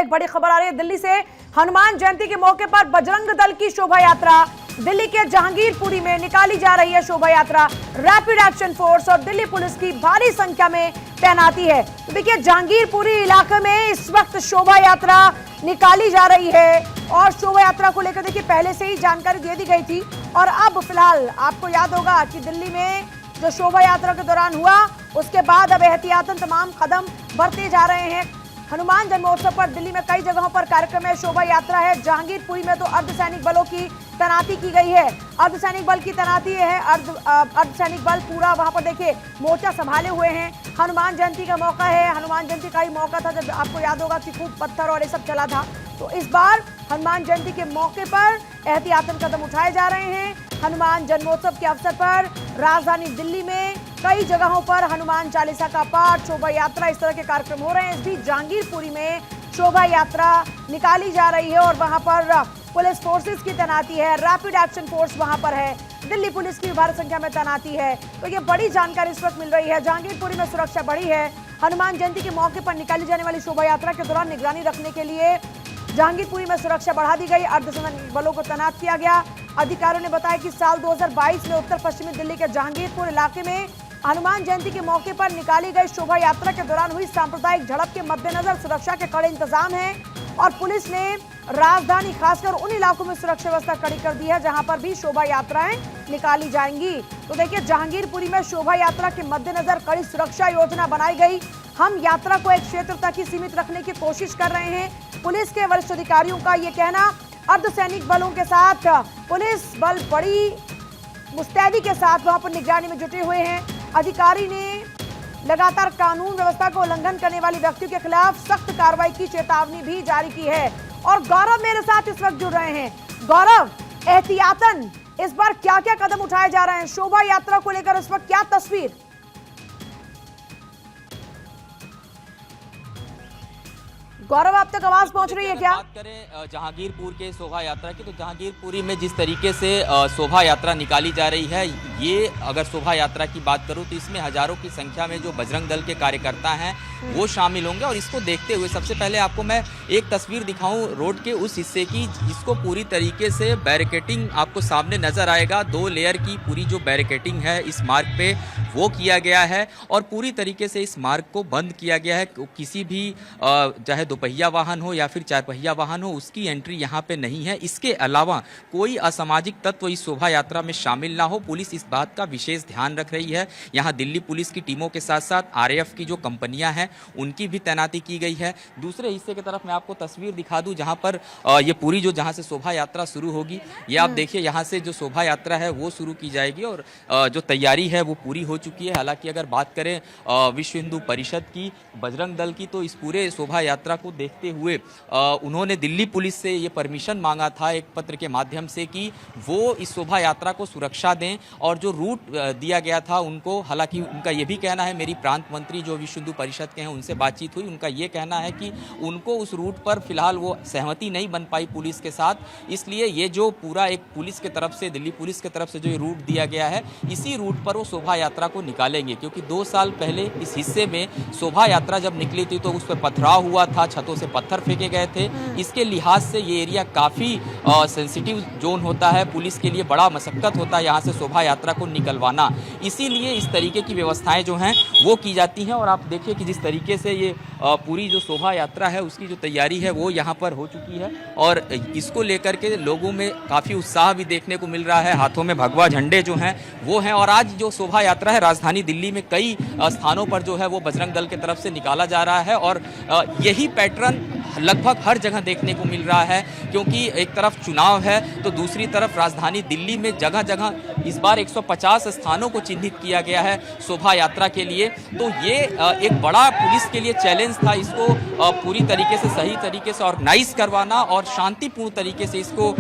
एक बड़ी खबर आ रही है दिल्ली से। हनुमान जयंती के मौके पर बजरंग दल की शोभा यात्रा दिल्ली के जहांगीरपुरी में निकाली जा रही है। शोभा यात्रा रैपिड एक्शन फोर्स और दिल्ली पुलिस की भारी संख्या में तैनाती है। तो देखिए जहांगीरपुरी इलाके में इस वक्त शोभा यात्रा निकाली जा रही है और शोभा यात्रा को लेकर देखिए पहले से ही जानकारी दे दी गई थी और अब फिलहाल आपको याद होगा कि दिल्ली में जो शोभा यात्रा के दौरान हुआ उसके बाद अब एहतियातन तमाम कदम बढ़ते जा रहे हैं। हनुमान जन्मोत्सव पर दिल्ली में कई जगहों पर कार्यक्रम है, शोभा यात्रा है। जहांगीरपुरी में तो अर्धसैनिक बलों की तैनाती की गई है। अर्धसैनिक बल की तैनाती है, अर्धसैनिक बल पूरा वहां पर देखिए मोर्चा संभाले हुए हैं। हनुमान जयंती का मौका है, हनुमान जयंती का ही मौका था जब आपको याद होगा कि खूब पत्थर और ये सब चला था। तो इस बार हनुमान जयंती के मौके पर एहतियातन कदम उठाए जा रहे हैं। हनुमान जन्मोत्सव के अवसर पर राजधानी दिल्ली में कई जगहों पर हनुमान चालीसा का पाठ, शोभा यात्रा, इस तरह के कार्यक्रम हो रहे हैं। इस बीच जहांगीरपुरी में शोभा यात्रा निकाली जा रही है और वहां पर पुलिस फोर्सेस की तैनाती है, रैपिड एक्शन फोर्स वहां पर है, दिल्ली पुलिस की भारी संख्या में तैनाती है। तो ये बड़ी जानकारी इस वक्त मिल रही है। जहांगीरपुरी में सुरक्षा बढ़ी है। हनुमान जयंती के मौके पर निकाली जाने वाली शोभा यात्रा के दौरान निगरानी रखने के लिए जहांगीरपुरी में सुरक्षा बढ़ा दी गई, अर्धसैनिक बलों को तैनात किया गया। अधिकारियों ने बताया कि साल 2022 में उत्तर पश्चिमी दिल्ली के जहांगीरपुर इलाके में हनुमान जयंती के मौके पर निकाली गई शोभा यात्रा के दौरान हुई सांप्रदायिक झड़प के मद्देनजर सुरक्षा के कड़े इंतजाम हैं और पुलिस ने राजधानी खासकर उन इलाकों में सुरक्षा व्यवस्था कड़ी कर दी है जहां पर भी शोभा यात्राएं निकाली जाएंगी। तो देखिए जहांगीरपुरी में शोभा यात्रा के मद्देनजर कड़ी सुरक्षा योजना बनाई गई। हम यात्रा को एक क्षेत्र तक ही सीमित रखने की कोशिश कर रहे हैं। पुलिस के वरिष्ठ अधिकारियों का ये कहना। अर्धसैनिक बलों के साथ पुलिस बल बड़ी मुस्तैदी के साथ वहां पर निगरानी में जुटे हुए हैं। अधिकारी ने लगातार कानून व्यवस्था को उल्लंघन करने वाले व्यक्तियों के खिलाफ सख्त कार्रवाई की चेतावनी भी जारी की है। और गौरव मेरे साथ इस वक्त जुड़ रहे हैं। गौरव, एहतियातन इस बार क्या क्या कदम उठाए जा रहे हैं? शोभा यात्रा को लेकर इस वक्त क्या तस्वीर? गौरव, आप तक आवाज पहुंच रही है क्या? बात करें जहांगीरपुर के शोभा यात्रा की, तो जहांगीरपुरी में जिस तरीके से शोभा यात्रा निकाली जा रही है, ये अगर शोभा यात्रा की बात करूं तो इसमें हजारों की संख्या में जो बजरंग दल के कार्यकर्ता हैं वो शामिल होंगे। और इसको देखते हुए सबसे पहले आपको मैं एक तस्वीर दिखाऊं रोड के उस हिस्से की जिसको पूरी तरीके से बैरिकेटिंग आपको सामने नजर आएगा। 2 लेयर की पूरी जो बैरिकेटिंग है इस मार्ग पे वो किया गया है और पूरी तरीके से इस मार्ग को बंद किया गया है। किसी भी चाहे दोपहिया वाहन हो या फिर 4 पहिया वाहन हो, उसकी एंट्री यहाँ पे नहीं है। इसके अलावा कोई असामाजिक तत्व इस शोभा यात्रा में शामिल ना हो, पुलिस इस बात का विशेष ध्यान रख रही है। यहाँ दिल्ली पुलिस की टीमों के साथ साथ आरएएफ की जो कंपनियां हैं उनकी भी तैनाती की गई है। दूसरे हिस्से की तरफ मैं आपको तस्वीर दिखा दूं जहाँ पर ये पूरी जो जहाँ से शोभा यात्रा शुरू होगी, ये आप देखिए यहाँ से जो शोभा यात्रा है वो शुरू की जाएगी और जो तैयारी है वो पूरी हो चुकी है। हालांकि अगर बात करें विश्व हिंदू परिषद की, बजरंग दल की, तो इस पूरे शोभा यात्रा को देखते हुए उन्होंने दिल्ली पुलिस से ये परमिशन मांगा था एक पत्र के माध्यम से कि वो इस शोभा यात्रा को सुरक्षा दें और जो रूट दिया गया था उनको, हालांकि उनका ये भी कहना है, मेरी प्रांत मंत्री जो विश्व हिंदू परिषद के हैं उनसे बातचीत हुई, उनका ये कहना है कि उनको उस रूट पर फिलहाल वो सहमति नहीं बन पाई पुलिस के साथ, इसलिए ये जो पूरा एक पुलिस के तरफ से, दिल्ली पुलिस के तरफ से जो ये रूट दिया गया है इसी रूट पर वो शोभा यात्रा को निकालेंगे। क्योंकि 2 साल पहले इस हिस्से में शोभा यात्रा जब निकली थी तो उस पर पथराव हुआ था, छतों से पत्थर फेंके गए थे। इसके लिहाज से ये एरिया काफ़ी सेंसिटिव जोन होता है, पुलिस के लिए बड़ा मशक्कत होता है यहाँ से शोभा यात्रा को निकलवाना। इसीलिए इस तरीके की व्यवस्थाएं जो हैं वो की जाती हैं। और आप देखिए कि जिस तरीके से ये पूरी जो शोभा यात्रा है उसकी जो तैयारी है वो यहाँ पर हो चुकी है और इसको लेकर के लोगों में काफ़ी उत्साह भी देखने को मिल रहा है। हाथों में भगवा झंडे जो हैं वो हैं और आज जो शोभा यात्रा है राजधानी दिल्ली में कई स्थानों पर जो है वो बजरंग दल की तरफ से निकाला जा रहा है और यही पैटर्न लगभग हर जगह देखने को मिल रहा है। क्योंकि एक तरफ चुनाव है तो दूसरी तरफ राजधानी दिल्ली में जगह जगह इस बार 150 स्थानों को चिन्हित किया गया है शोभा यात्रा के लिए। तो ये एक बड़ा पुलिस के लिए चैलेंज था, इसको पूरी तरीके से सही तरीके से ऑर्गेनाइज करवाना और शांतिपूर्ण तरीके से इसको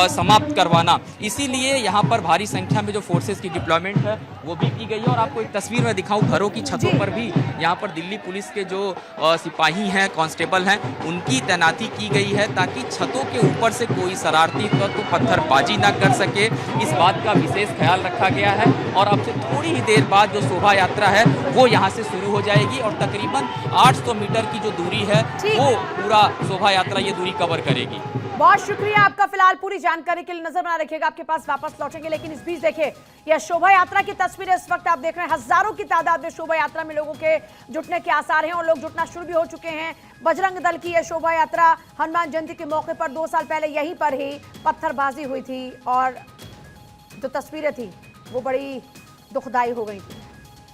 समाप्त करवाना। इसीलिए यहाँ पर भारी संख्या में जो फोर्सेस की डिप्लॉयमेंट है वो भी की गई है। और आपको एक तस्वीर में दिखाऊं, घरों की छतों पर भी यहाँ पर दिल्ली पुलिस के जो सिपाही हैं, कांस्टेबल हैं, उनकी की तैनाती की गई है ताकि छतों के ऊपर से कोई शरारती तत्व पत्थरबाजी ना कर सके। इस बात का विशेष ख्याल रखा गया है और अब से थोड़ी ही देर बाद जो शोभा यात्रा है वो यहाँ से शुरू हो जाएगी और तकरीबन 800 मीटर की जो दूरी है वो पूरा शोभा यात्रा ये दूरी कवर करेगी। बहुत शुक्रिया आपका। फिलहाल पूरी जानकारी के लिए नजर बना रखिएगा, आपके पास वापस लौटेंगे। लेकिन इस बीच देखिए यह शोभा यात्रा की तस्वीरें इस वक्त आप देख रहे हैं। हजारों की तादाद में शोभा यात्रा में लोगों के जुटने के आसार हैं और लोग जुटना शुरू भी हो चुके हैं। बजरंग दल की यह शोभा यात्रा हनुमान जयंती के मौके पर 2 साल पहले यहीं पर ही पत्थरबाजी हुई थी और जो तस्वीरें थी वो बड़ी दुखदाई हो गई थी।